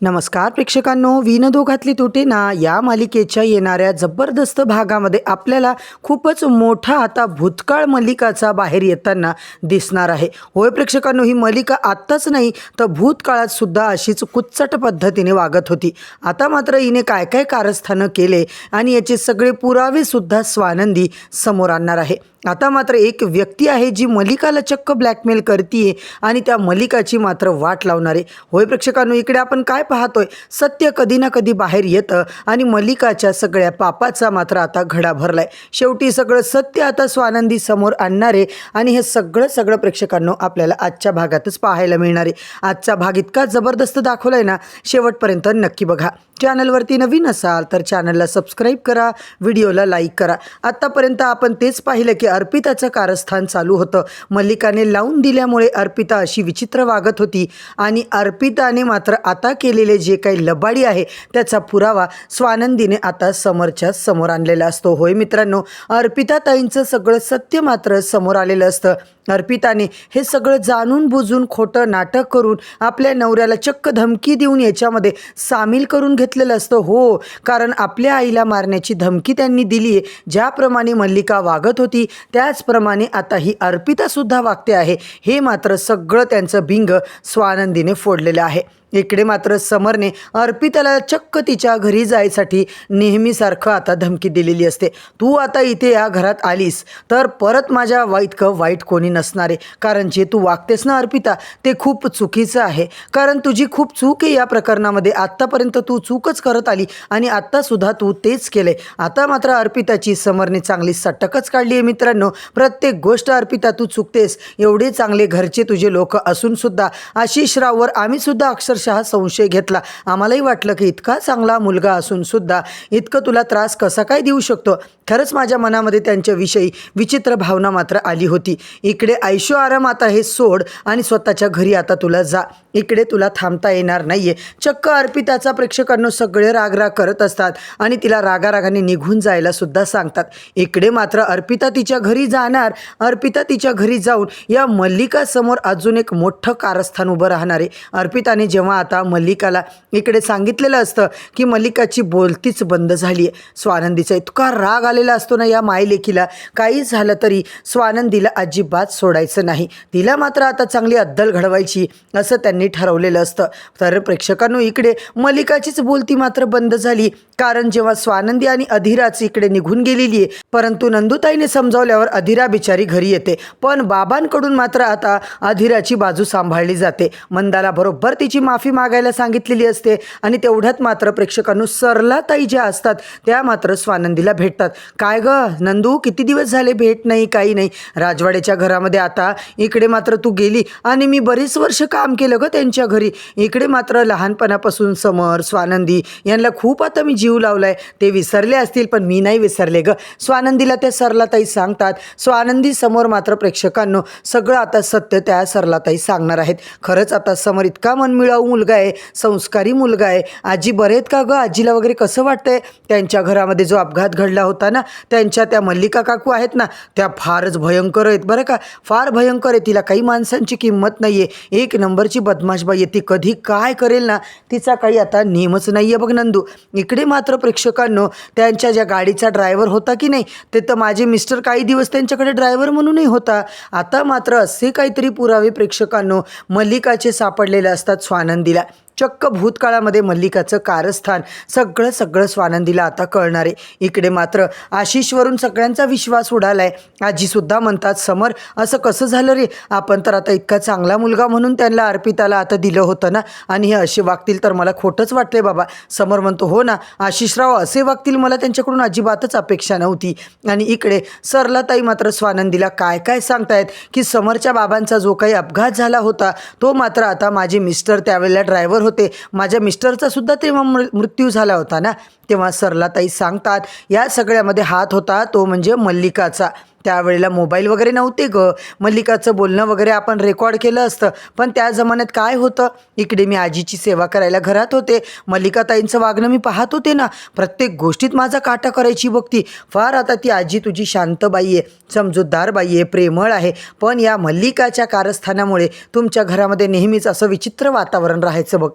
नमस्कार प्रेक्षकांनो, विनोदोघातली तोटे ना या मालिकेच्या येणाऱ्या जबरदस्त भागामध्ये आपल्याला खूपच मोठा आता भूतकाळ मल्लिकाचा बाहेर येताना दिसणार आहे. होय प्रेक्षकांनो, ही मालिका आत्ताच नाही तर भूतकाळात सुद्धा अशीच कुच्चट पद्धतीने वागत होती. आता मात्र हिने काय काय कारस्थानं केले आणि याचे सगळे पुरावे सुद्धा स्वानंदी समोर आणणार आहे. आता मात्र एक व्यक्ती आहे जी मल्लिकाला चक्क ब्लॅकमेल करतीये आणि त्या मल्लिकाची मात्र वाट लावणार आहे. होय प्रेक्षकांनो, इकडे आपण काय पाहतोय, सत्य कधी ना कधी बाहेर येतं आणि मल्लिकाच्या सगळ्या पापाचा मात्र आता घडा भरलाय. शेवटी सगळं सत्य आता स्वानंदी समोर आणणार आहे आणि हे सगळं प्रेक्षकांनो आपल्याला आजच्या भागातच पाहायला मिळणार आहे. आजचा भाग इतका जबरदस्त दाखवलाय ना, शेवटपर्यंत नक्की बघा. चॅनलवरती नवीन असाल तर चॅनलला सबस्क्राईब करा, व्हिडिओला लाईक करा. आत्तापर्यंत आपण तेच पाहिलं की अर्पिताचं कारस्थान चालू होतं. मल्लिकाने लावून दिल्यामुळे अर्पिता अशी विचित्र वागत होती आणि अर्पिताने मात्र आता केलेले जे काही लबाडी आहे त्याचा पुरावा स्वानंदीने आता समोरच्या समोर आणलेला असतो. होय मित्रांनो, अर्पिताताईंचं सगळं सत्य मात्र समोर आलेलं असतं. अर्पिताने हे सगळं जाणून बुजून खोटं नाटक करून आपल्या नवऱ्याला चक्क धमकी देऊन याच्यामध्ये सामील करून घेतलेलं असतं. हो, कारण आपल्या आईला मारण्याची धमकी त्यांनी दिली आहे. ज्याप्रमाणे मल्लिका वागत होती त्याचप्रमाणे आता ही अर्पितासुद्धा वागते आहे. हे मात्र सगळं त्यांचं बिंग स्वानंदीने फोडलेलं आहे. इकडे मात्र समरने अर्पिताला चक्क तिच्या घरी जायसाठी नेहमीसारखं आता धमकी दिलेली असते. तू आता इथे या घरात आलीस तर परत माझ्या इतकं वाईट कोणी नसणार आहे. कारण जे तू वागतेस ना अर्पिता, ते खूप चुकीचं आहे. कारण तुझी खूप चूक आहे या प्रकरणामध्ये. आत्तापर्यंत तू चूकच करत आली आणि आत्तासुद्धा तू तेच केलंय. आता मात्र अर्पिताची समरने चांगली सटकच काढली आहे. मित्रांनो, प्रत्येक गोष्ट अर्पिता तू चुकतेस. एवढे चांगले घरचे तुझे लोक असूनसुद्धा आशिष राववर आम्ही सुद्धा अक्षरशः संशय घेतला. आम्हालाही वाटलं की इतका चांगला मुलगा असून सुद्धा इतकं तुला त्रास कसा काय देऊ शकतो. खरंच माझ्या मनामध्ये त्यांच्याविषयी विचित्र भावना मात्र आली होती. इकडे ऐशो आराम आता हे सोड आणि स्वतःच्या घरी आता तुला जा. इकडे तुला थांबता येणार नाहीये. चक्क अर्पिताचा प्रेक्षकांनो सगळे रागराग करत असतात आणि तिला रागारागाने निघून जायला सुद्धा सांगतात. इकडे मात्र अर्पिता तिच्या घरी जाणार. अर्पिता तिच्या घरी जाऊन या मल्लिका समोर अजून एक मोठं कारस्थान उभं राहणार आहे. अर्पिताने जेव्हा आता मल्लिकाला इकडे सांगितलेलं असतं की मल्लिकाची बोलतीच बंद झाली आहे. स्वानंदीचा इतका राग आलेला असतो ना या मायलेकीला. काही झालं तरी स्वानंदीला अजिबात सोडायचं नाही. तिला मात्र आता चांगली अद्दल घडवायची असं त्यांनी ठरवलेलं असतं. तर प्रेक्षकांनो, इकडे मल्लिकाचीच बोलती मात्र बंद झाली. कारण जेव्हा स्वानंदी आणि अधिराच इकडे निघून गेलेली आहे, परंतु नंदुताईने समजावल्यावर अधिरा बिचारी घरी येते. पण बाबांकडून मात्र आता अधिराची बाजू सांभाळली जाते. मंदाला बरोबर तिची माफी मागायला सांगितलेली असते आणि तेवढ्यात मात्र प्रेक्षकांनो सरलाताई ज्या असतात त्या मात्र स्वानंदीला भेटतात. काय ग नंदू, किती दिवस झाले भेट नाही, काही नाही. राजवाड्याच्या घरामध्ये आता इकडे मात्र तू गेली आणि मी बरीच वर्ष काम केलं ग त्यांच्या घरी. इकडे मात्र लहानपणापासून समर स्वानंदी यांना खूप आता मी जीव लावलाय. ते विसरले असतील पण मी नाही विसरले ग. स्वानंदीला त्या सरलाताई सांगतात. स्वानंदी समोर मात्र प्रेक्षकांनो सगळं आता सत्य त्या सरलाताई सांगणार आहेत. खरंच आता समर इतका मनमिळाऊ मुलगा आहे, संस्कारी मुलगा आहे. आजी बरे आहेत का ग? आजीला वगैरे कसं वाटतंय? त्यांच्या घरामध्ये जो अपघात घडला होता ना, त्यांच्या त्या मल्लिका काकू आहेत ना, त्या फारच भयंकर आहेत बरं का. फार भयंकर आहे. तिला काही माणसांची किंमत नाही आहे. एक नंबरची बदमाशबाई आहे ती. कधी काय करेल ना तिचा काही आता नेमच नाही आहे बघ नंदू. इकडे मात्र प्रेक्षकांनो त्यांच्या ज्या गाडीचा ड्रायव्हर होता की नाही, ते तर माझे मिस्टर काही दिवस त्यांच्याकडे ड्रायव्हर म्हणूनही होता. आता मात्र असे काहीतरी पुरावे प्रेक्षकांनो मल्लिकाचे सापडलेले असतात स्वानंदीला. चक्क भूतकाळामध्ये मल्लिकाचं कारस्थान सगळं स्वानंदीला आता कळणार आहे. इकडे मात्र आशिषवरून सगळ्यांचा विश्वास उडालाय. आजीसुद्धा म्हणतात, समर असं कसं झालं रे? आपण तर आता इतका चांगला मुलगा म्हणून त्यांना अर्पिताला आता दिलं होतं ना, आणि हे असे वागतील तर मला खोटंच वाटतंय बाबा. समर म्हणतो, हो ना आशिषराव असे वागतील, मला त्यांच्याकडून अजिबातच अपेक्षा नव्हती. आणि इकडे सरलाताई मात्र स्वानंदीला काय काय सांगतायत की समरच्या बाबांचा जो काही अपघात झाला होता तो मात्र आता माझे मिस्टर त्यावेळेला ड्रायव्हर होते. माझ्या मिस्टरचा सुद्धा तेव्हा मृत्यू झाला होता ना. तेव्हा सरलाताई सांगतात या सगळ्यामध्ये हात होता तो म्हणजे मल्लिकाचा. त्यावेळेला मोबाईल वगैरे नव्हते ग. मल्लिकाचं बोलणं वगैरे आपण रेकॉर्ड केलं असतं, पण त्या जमान्यात काय होतं, इकडे मी आजीची सेवा करायला घरात होते. मल्लिकाताईंचं वागणं मी पाहत होते ना. प्रत्येक गोष्टीत माझा काटा करायची बघती. फार आता ती आजी तुझी शांत बाई आहे, समजूतदार बाई आहे, प्रेमळ आहे. पण या मल्लिकाच्या कारस्थानामुळे तुमच्या घरामध्ये नेहमीच असं विचित्र वातावरण राहायचं बघ.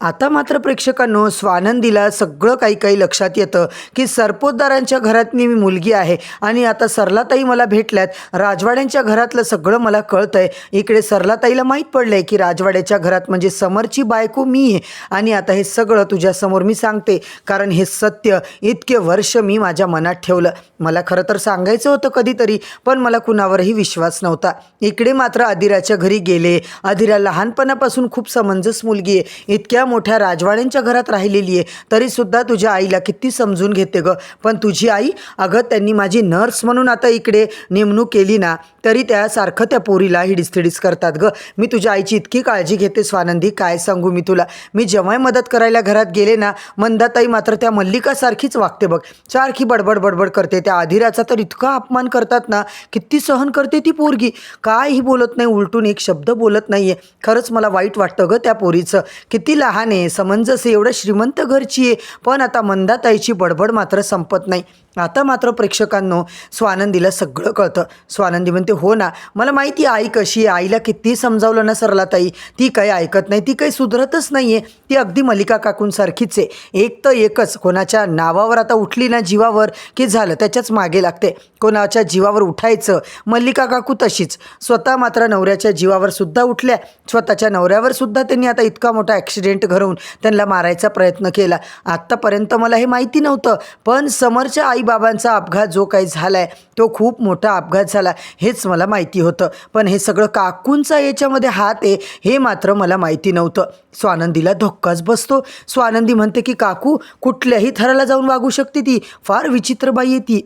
आता मात्र प्रेक्षकांनो, स्वानंदीला सगळं काही काही लक्षात येतं की सरपोतदारांच्या घरातली मी मुलगी आहे आणि आता सरलाताई मला भेटल्यात, राजवाड्यांच्या घरातलं सगळं मला कळतंय. इकडे सरलाताईला माहीत पडलंय की राजवाड्याच्या घरात म्हणजे समरची बायको मी आहे आणि आता हे सगळं तुझ्यासमोर मी सांगते, कारण हे सत्य इतके वर्ष मी माझ्या मनात ठेवलं. मला खरं तर सांगायचं होतं कधीतरी, पण मला कुणावरही विश्वास नव्हता. इकडे मात्र अधिराच्या घरी गेले. अधिरा लहानपणापासून खूप समंजस मुलगी आहे, इतक्या मोठ्या राजवाड्यांच्या घरात राहिलेली आहे, तरीसुद्धा तुझ्या आईला किती समजून घेते गं. पण तुझी आई, अगं त्यांनी माझी नर्स म्हणून आता इकडे नेमणूक केली ना, तरी त्यासारखं त्या पोरीला हिडीस करतात गं. मी तुझ्या आईची इतकी काळजी घेते स्वानंदी, काय सांगू मी तुला. मी जेव्हाही मदत करायला घरात गेले ना, मंदाताई मात्र त्या मल्लिकासारखीच वागते बघ, सारखी बडबड करते. त्या अधिराचा तर इतका अपमान करतात ना, किती सहन करते ती पोरगी, काहीही बोलत नाही, उलटून एक शब्द बोलत नाही आहे. खरंच मला वाईट वाटतं गं त्या पोरीचं. किती लहान आहे, समंजस आहे, एवढं श्रीमंत घरची आहे, पण आता मंदाताईची बडबड मात्र संपत नाही. आता मात्र प्रेक्षकांनो, स्वानंदीला सगळं कळतं. स्वानंदी म्हणते, हो ना, मला माहिती आहे आई कशी आहे. आईला किती समजावलं ना सरलाताई, ती काही ऐकत नाही, ती काही सुधरतच नाही आहे. ती अगदी मल्लिका काकूंसारखीच आहे. एक तर एकच, कोणाच्या नावावर आता उठली ना जीवावर की झालं, त्याच्याच मागे लागते. कोणाच्या जीवावर उठायचं, मल्लिका काकू तशीच. स्वतः मात्र नवऱ्याच्या जीवावर सुद्धा उठल्या. स्वतःच्या नवऱ्यावर सुद्धा त्यांनी आता इतका मोठा ॲक्सिडेंट घडवून त्यांना मारायचा प्रयत्न केला. आत्तापर्यंत मला हे माहिती नव्हतं, पण समरच्या आईबाबांचा अपघात जो काही झाला आहे तो खूप मोठा अपघात झाला हेच मला माहिती होतं, पण हे सगळं काकूंचा याच्यामध्ये हात आहे हे मात्र मला माहिती नव्हतं. स्वानंदीला धक्काच बसतो. स्वानंदी म्हणते की काकू कुठल्याही थराला जाऊन वागू शकते, ती फार विचित्र बाई आहे ती.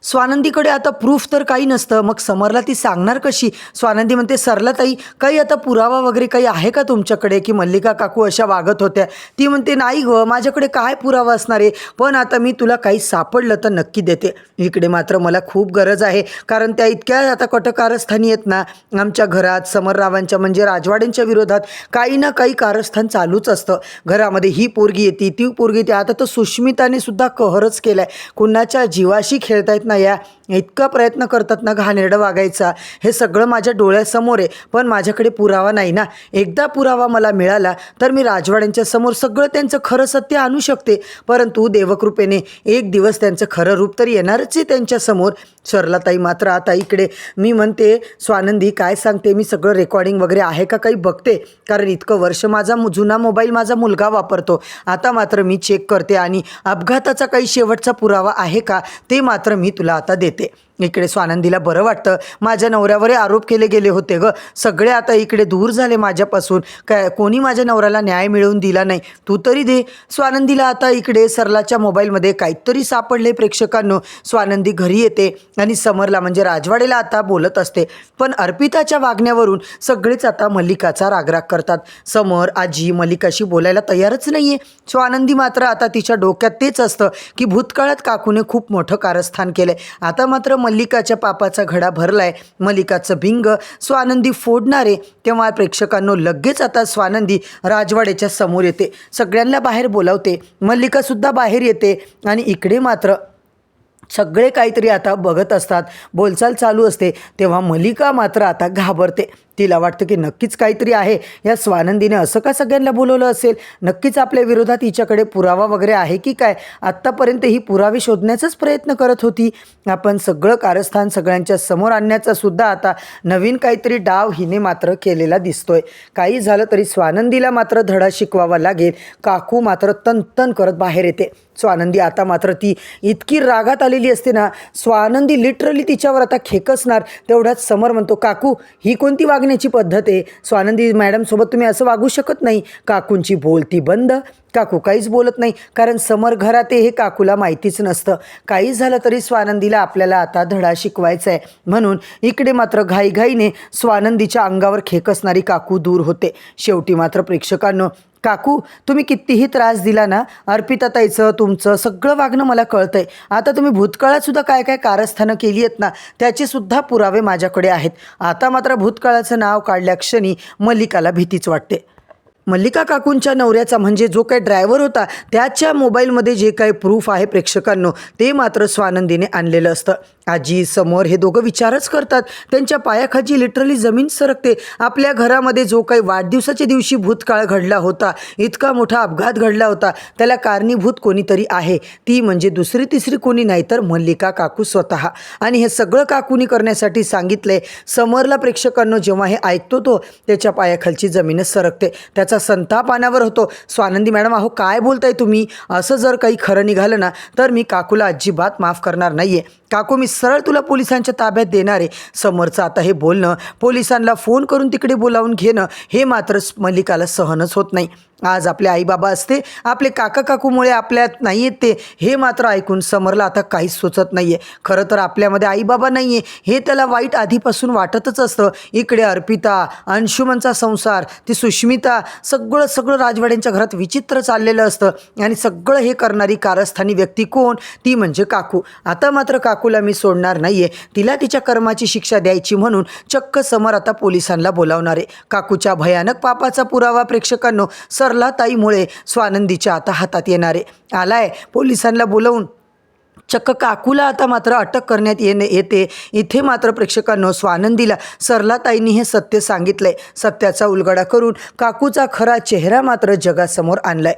स्वानंदीकडे आता प्रूफ तर काही नसतं, मग समरला ती सांगणार कशी. स्वानंदी म्हणते, सरलाताई काही आता पुरावा वगैरे काही आहे का तुमच्याकडे की मल्लिका काकू अशा वागत होत्या. ती म्हणते, नाही गं, माझ्याकडे काय पुरावा असणार आहे, पण आता मी तुला काही सापडलं तर नक्की देते. इकडे मात्र मला खूप गरज आहे, कारण त्या इतक्या आता कटकारस्थानी आहेत ना आमच्या घरात. समररावांच्या म्हणजे राजवाड्यांच्या विरोधात काही ना काही कारस्थान चालूच असतं. घरामध्ये ही पोरगी येते, ती पोरगी येते. आता तर सुष्मिताने सुद्धा कहरच केला आहे. कुणाच्या जीवाशी खेळतायत ना, या इतका प्रयत्न करतात ना घाणेरडं वागायचा. हे सगळं माझ्या डोळ्यासमोर आहे, पण माझ्याकडे पुरावा नाही ना. एकदा पुरावा मला मिळाला तर मी राजवाड्यांच्या समोर सगळं त्यांचं खरं सत्य आणू शकते, परंतु देवकृपेने एक दिवस त्यांचं खरं रूप तर येणारच आहे त्यांच्यासमोर. सरलाताई मात्र आता इकडे, मी म्हणते स्वानंदी काय सांगते, मी सगळं रेकॉर्डिंग वगैरे आहे का काही बघते, कारण इतकं वर्ष माझा जुना मोबाईल माझा मुलगा वापरतो. आता मात्र मी चेक करते आणि अपघाताचा काही शेवटचा पुरावा आहे का ते मात्र मी तुला आता देते. इकडे स्वानंदीला बरं वाटतं. माझ्या नवऱ्यावरही आरोप केले गेले होते गं, सगळे आता इकडे दूर झाले माझ्यापासून. काय कोणी माझ्या नवऱ्याला न्याय मिळवून दिला नाही, तू तरी दे. स्वानंदीला आता इकडे सरलाच्या मोबाईलमध्ये काहीतरी सापडले. प्रेक्षकांनो, स्वानंदी घरी येते आणि समरला म्हणजे राजवाडेला आता बोलत असते, पण अर्पिताच्या वागण्यावरून सगळेच आता मल्लिकाचा रागराग करतात. समर आजी मल्लिकाशी बोलायला तयारच नाही आहे. स्वानंदी मात्र आता तिच्या डोक्यात तेच असतं की भूतकाळात काकूने खूप मोठं कारस्थान केलं आहे. आता मात्र मल्लिकाच्या पापाचा घडा भरलाय, मल्लिकाचं भिंग स्वानंदी फोडणारे. तेव्हा प्रेक्षकांनो, लगेच आता स्वानंदी राजवाड्याच्या समोर येते, सगळ्यांना बाहेर बोलावते. मल्लिकासुद्धा बाहेर येते आणि इकडे मात्र सगळे काहीतरी आता बघत असतात, बोलचाल चालू असते. तेव्हा मल्लिका मात्र आता घाबरते. तिला वाटतं की नक्कीच काहीतरी आहे, या स्वानंदीने असं का सगळ्यांना बोलवलं असेल, नक्कीच आपल्या विरोधात हिच्याकडे पुरावा वगैरे आहे की काय. आत्तापर्यंत ही पुरावे शोधण्याचाच प्रयत्न करत होती. आपण सगळं कारस्थान सगळ्यांच्या समोर आणण्याचा सुद्धा आता नवीन काहीतरी डाव हिने मात्र केलेला दिसतोय. काही झालं तरी स्वानंदीला मात्र धडा शिकवावा लागेल. काकू मात्र तन करत बाहेर येते. स्वानंदी आता मात्र ती इतकी रागात आलेली असते ना, स्वानंदी लिटरली तिच्यावर आता खेकसणार. तेवढ्याच समर म्हणतो, काकू ही कोणती वागण्याची पद्धत आहे, स्वानंदी मॅडमसोबत तुम्ही असं वागू शकत नाही. काकूंची बोलती बंद. काकू काहीच बोलत नाही, कारण समर घरात आहे हे काकूला माहितीच नसतं. काही झालं तरी स्वानंदीला आपल्याला आता धडा शिकवायचा आहे, म्हणून इकडे मात्र घाईघाईने स्वानंदीच्या अंगावर खेकसणारी काकू दूर होते. शेवटी मात्र प्रेक्षकांनो, काकू तुम्ही कितीही त्रास दिला ना, अर्पिताताईचं तुमचं सगळं वागणं मला कळतंय. आता तुम्ही भूतकाळात सुद्धा काय काय कारस्थानं केली आहेत ना, त्याचे सुद्धा पुरावे माझ्याकडे आहेत. आता मात्र भूतकाळाचं नाव काढल्या क्षणी मल्लिकाला भीतीच वाटते. मल्लिका काकूंच्या नवऱ्याचा म्हणजे जो काही ड्रायव्हर होता त्याच्या मोबाईलमध्ये जे काही प्रूफ आहे प्रेक्षकांनो, ते मात्र स्वानंदीने आणलेलं असतं. आजी समोर हे दोघं विचारच करतात. त्यांच्या पायाखाली लिटरली जमीन सरकते. आपल्या घरामध्ये जो काही वाढदिवसाच्या दिवशी भूतकाळ घडला होता, इतका मोठा अपघात घडला होता, त्याला कारणीभूत कोणीतरी आहे. ती म्हणजे दुसरी तिसरी कोणी नाही तर मल्लिका काकू स्वतः. आणि हे सगळं काकूनी करण्यासाठी सांगितलंय. समोरला प्रेक्षकांनो जेव्हा हे ऐकतो तो त्याच्या पायाखालची जमीनच सरकते. त्याचा संताप अनावर होतो. स्वानंदी मॅडम अहो काय बोलताय तुम्ही? असं जर काही खरं निघालं ना तर मी काकूला अजिबात माफ करणार नाहीये. काकू मी सरळ तुला पोलिसांच्या ताब्यात देणार आहे. समोरचं आता हे बोलणं, पोलिसांना फोन करून तिकडे बोलावून घेणं हे मात्र मल्लिकाला सहनच होत नाही. आज आपले आईबाबा असते, आपले काका काकूमुळे आपल्यात नाही आहेत ते, हे मात्र ऐकून समरला आता काहीच सुचत नाही आहे. खरं तर आपल्यामध्ये आईबाबा नाही आहे हे त्याला वाईट आधीपासून वाटतच असतं. इकडे अर्पिता, अंशुमनचा संसार, ती सुष्मिता, सगळं राजवाड्यांच्या घरात विचित्र चाललेलं असतं. आणि सगळं हे करणारी कारस्थानी व्यक्ती कोण? ती म्हणजे काकू. आता मात्र काकूला मी सोडणार नाही आहे. तिला तिच्या कर्माची शिक्षा द्यायची म्हणून चक्क समर आता पोलिसांना बोलावणार आहे. काकूच्या भयानक पापाचा पुरावा प्रेक्षकांनो सरलाताईमुळे स्वानंदीच्या आता हातात येणार आहे. आलाय पोलिसांना बोलवून चक्क काकूला आता मात्र अटक करण्यात येते. इथे मात्र प्रेक्षकांनो स्वानंदीला सरलाताईंनी हे सत्य सांगितलंय. सत्याचा उलगडा करून काकूचा खरा चेहरा मात्र जगासमोर आणलाय.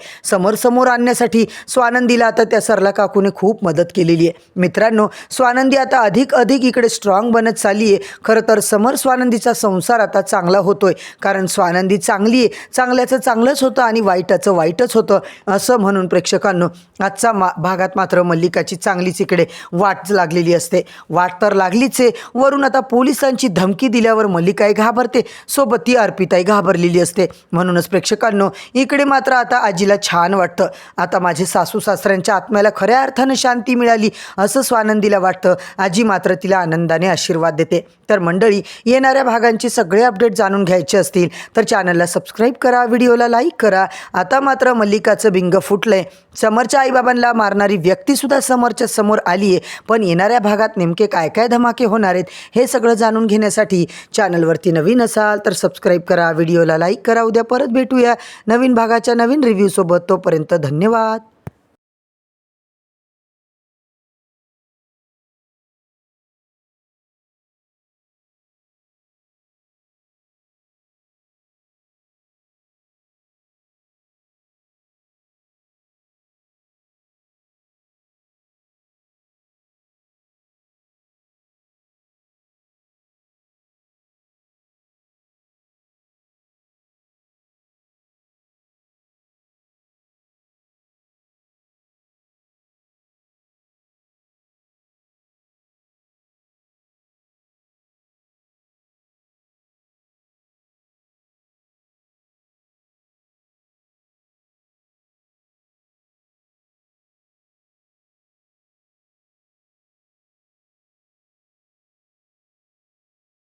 समोर आणण्यासाठी स्वानंदीला आता त्या सरला काकूने खूप मदत केलेली आहे. मित्रांनो स्वानंदी आता अधिक इकडे स्ट्रॉंग बनत चालली आहे. खरं तर स्वानंदीचा संसार आता चांगला होतोय. कारण स्वानंदी चांगली आहे, चांगल्याचं चांगलंच होतं आणि वाईटाचं वाईटच होतं असं म्हणून प्रेक्षकांनो आजचा भागात मात्र मल्लिकाची चांगलीच इकडे वाट लागलेली असते. वाट तर लागलीच आहे, वरून आता पोलिसांची धमकी दिल्यावर मल्लिकाही घाबरते, सोबत ती अर्पिताही घाबरलेली असते. म्हणूनच प्रेक्षकांनो इकडे मात्र आता आजीला छान वाटतं. आता माझे सासू सासऱ्यांच्या आत्म्याला खऱ्या अर्थानं शांती मिळाली असं स्वानंदीला वाटतं. आजी मात्र तिला आनंदाने आशीर्वाद देते. तर मंडळी येणाऱ्या भागांचे सगळे अपडेट जाणून घ्यायचे असतील तर चॅनलला सबस्क्राईब करा, व्हिडिओला लाईक करा. आता मात्र मल्लिकाचं बिंग फुटलंय. समरच्या आईबाबांना मारणारी व्यक्तीसुद्धा समोरच्या समोर आली आहे. पण येणाऱ्या भागात नेमके काय काय धमाके होणार आहेत हे सगळं जाणून घेण्यासाठी चॅनलवरती नवीन असाल तर सबस्क्राईब करा, व्हिडिओला लाईक करा. उद्या परत भेटूया नवीन भागाच्या नवीन रिव्ह्यूसोबत. तोपर्यंत धन्यवाद.